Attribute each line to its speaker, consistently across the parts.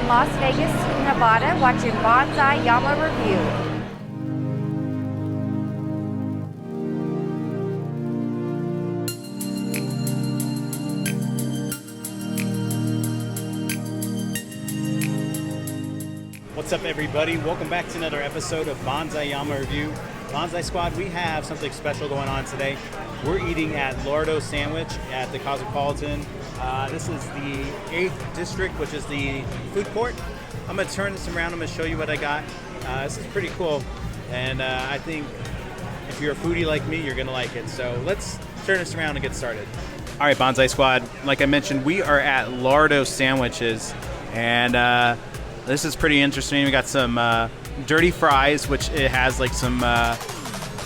Speaker 1: Las Vegas, Nevada, watching Bonsai Yama Review.
Speaker 2: What's up, everybody? Welcome back to another episode of Bonsai Yama Review. Bonsai Squad, we have something special going on today. We're eating at Lardo Sandwich at the Cosmopolitan. This is the 8th district, which is the food court. I'm going to turn this around. I'm going to show you what I got. This is pretty cool, and I think if you're a foodie like me, you're going to like it. So let's turn this around and get started. All right, Bonsai Squad, like I mentioned, we are at Lardo Sandwiches, and this is pretty interesting. We got some dirty fries, which it has like some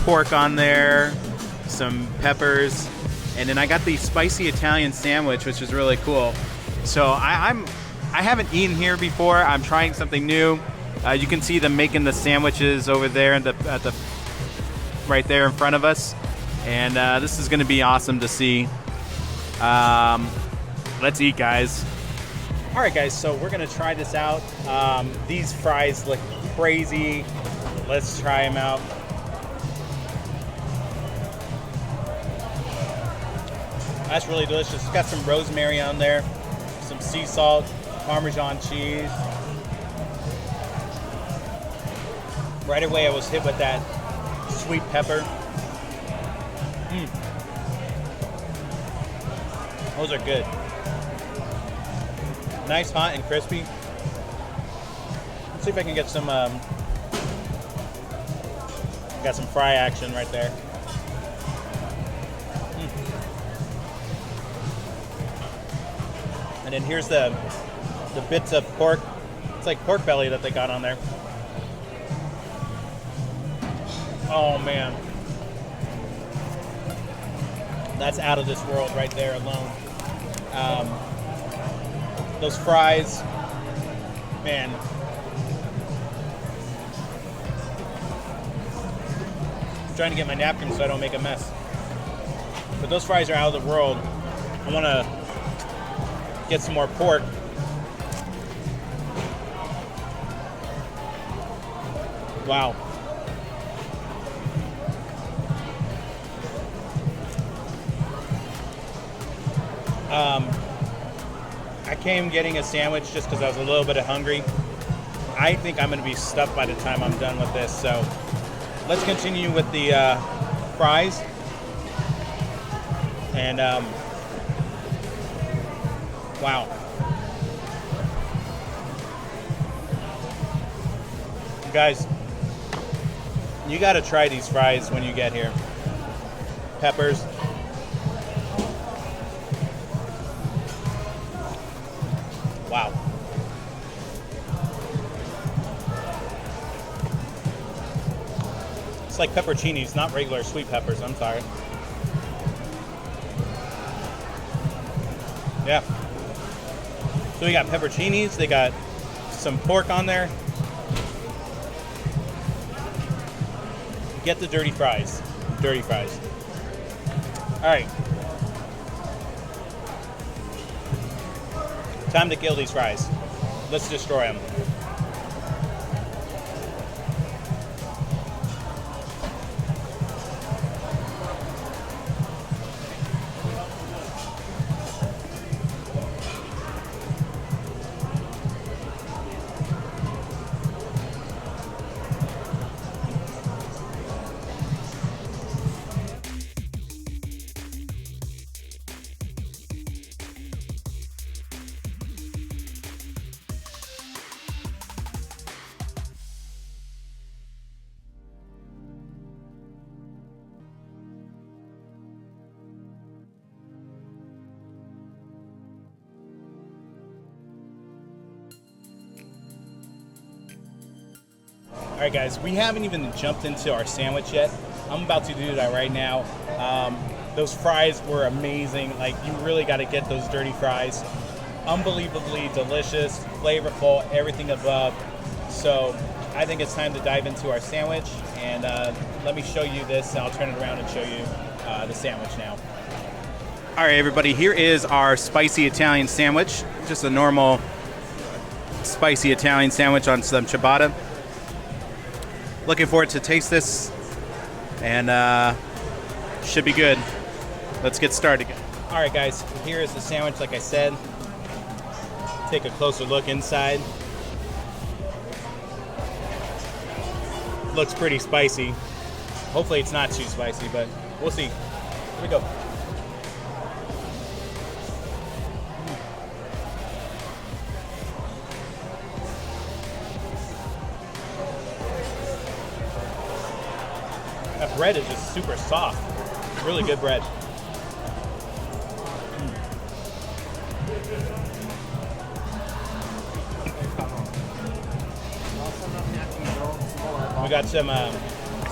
Speaker 2: pork on there, some peppers, and then I got the spicy Italian sandwich, which is really cool. So I haven't eaten here before. I'm trying something new. You can see them making the sandwiches over there at the right there in front of us, and this is going to be awesome to see. Let's eat, guys. All right, guys, so we're gonna try this out. These fries look crazy. Let's try them out. That's really delicious. It's got some rosemary on there, some sea salt, Parmesan cheese. Right away, I was hit with that sweet pepper. Those are good. Nice, hot, and crispy. Let's see if I can get some, got some fry action right there. And then here's the bits of pork. It's like pork belly that they got on there. Oh man. That's out of this world right there alone. Those fries, man. I'm trying to get my napkin so I don't make a mess. But those fries are out of the world. I want to get some more pork. Wow. I came getting a sandwich just because I was a little bit hungry. I think I'm going to be stuffed by the time I'm done with this. So let's continue with the fries. And wow. You guys, you got to try these fries when you get here. Peppers. Wow. It's like pepperoncinis, not regular sweet peppers. I'm sorry. Yeah. So we got pepperoncinis. They got some pork on there. Get the dirty fries. Dirty fries. All right. Time to kill these fries. Let's destroy them. All right, guys, we haven't even jumped into our sandwich yet. I'm about to do that right now. Those fries were amazing. Like, you really got to get those dirty fries. Unbelievably delicious, flavorful, everything above. So I think it's time to dive into our sandwich, and let me show you this, and I'll turn it around and show you the sandwich now. All right, everybody, here is our spicy Italian sandwich. Just a normal spicy Italian sandwich on some ciabatta. Looking forward to taste this, and should be good. Let's get started. All right, guys, here is the sandwich. Like I said, take a closer look inside. Looks pretty spicy. Hopefully it's not too spicy, but we'll see. Here we go. That bread is just super soft. Really good bread. We got some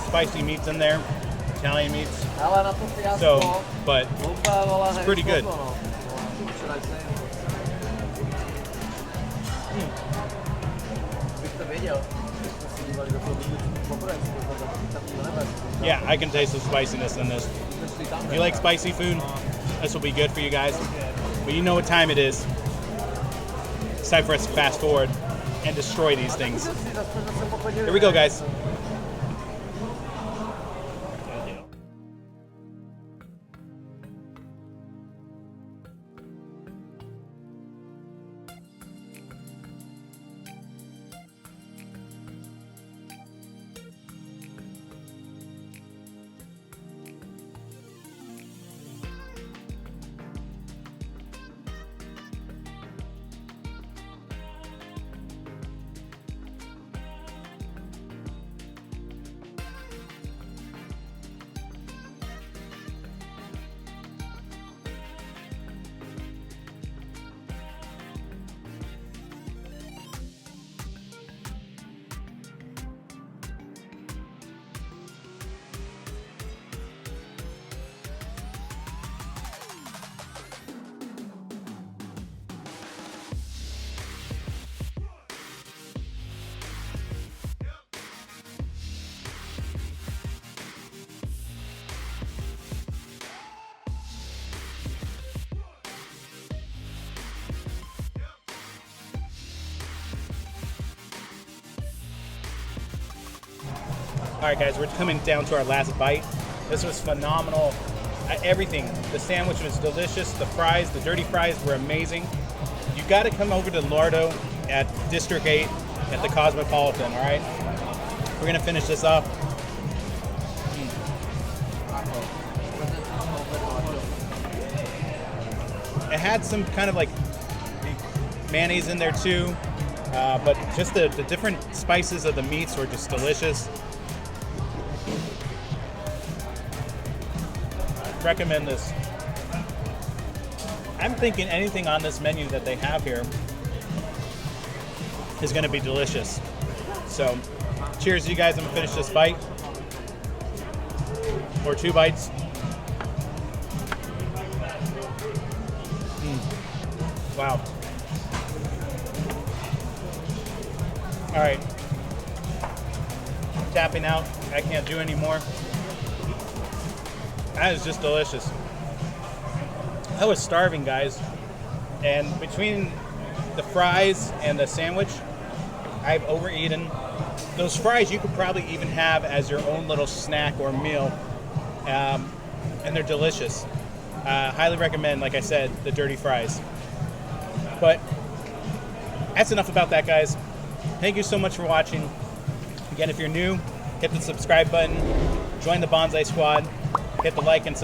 Speaker 2: spicy meats in there, Italian meats. So, but it's pretty good. Yeah, I can taste the spiciness in this. If you like spicy food, this will be good for you guys. But you know what time it is. It's time for us to fast forward and destroy these things. Here we go, guys. All right, guys, we're coming down to our last bite. This was phenomenal. Everything. The sandwich was delicious. The fries, the dirty fries were amazing. You got to come over to Lardo at District 8 at the Cosmopolitan, all right? We're going to finish this up. It had some kind of like mayonnaise in there too, but just the different spices of the meats were just delicious. Recommend this. I'm thinking anything on this menu that they have here is going to be delicious. So, cheers, you guys. I'm going to finish this bite. Or 2 bites. Wow. All right. I'm tapping out. I can't do anymore. That is just delicious. I was starving, guys, and between the fries and the sandwich, I've overeaten. Those fries you could probably even have as your own little snack or meal, and they're delicious. Highly recommend, like I said, the dirty fries. But that's enough about that, guys. Thank you so much for watching. Again, if you're new, hit the subscribe button, join the Bonsai Squad. Hit the like and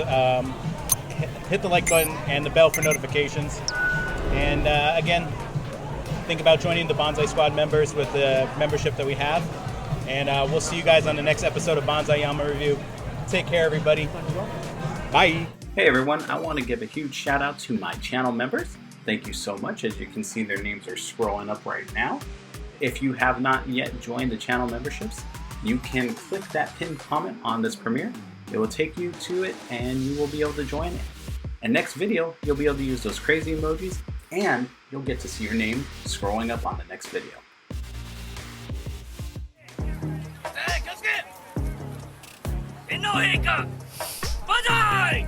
Speaker 2: hit the like button and the bell for notifications. And again, think about joining the Bonsai Squad members with the membership that we have. And we'll see you guys on the next episode of Bonsai Yama Review. Take care, everybody. Bye. Hey, everyone. I want to give a huge shout out to my channel members. Thank you so much. As you can see, their names are scrolling up right now. If you have not yet joined the channel memberships, you can click that pinned comment on this Premiere. It will take you to it and you will be able to join it. And next video, you'll be able to use those crazy emojis and you'll get to see your name scrolling up on the next video.
Speaker 3: Hey, Kosuke! Bonsai! Bonsai!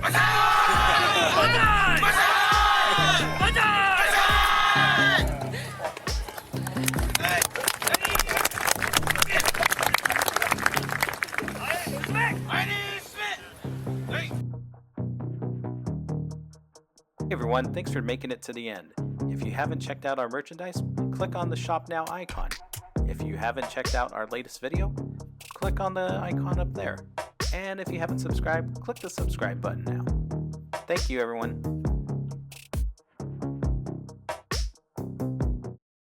Speaker 3: Bonsai! Bonsai! Ready, spit! Hey!
Speaker 2: Hey everyone, thanks for making it to the end. If you haven't checked out our merchandise, click on the Shop Now icon. If you haven't checked out our latest video, click on the icon up there. And if you haven't subscribed, click the subscribe button now. Thank you everyone.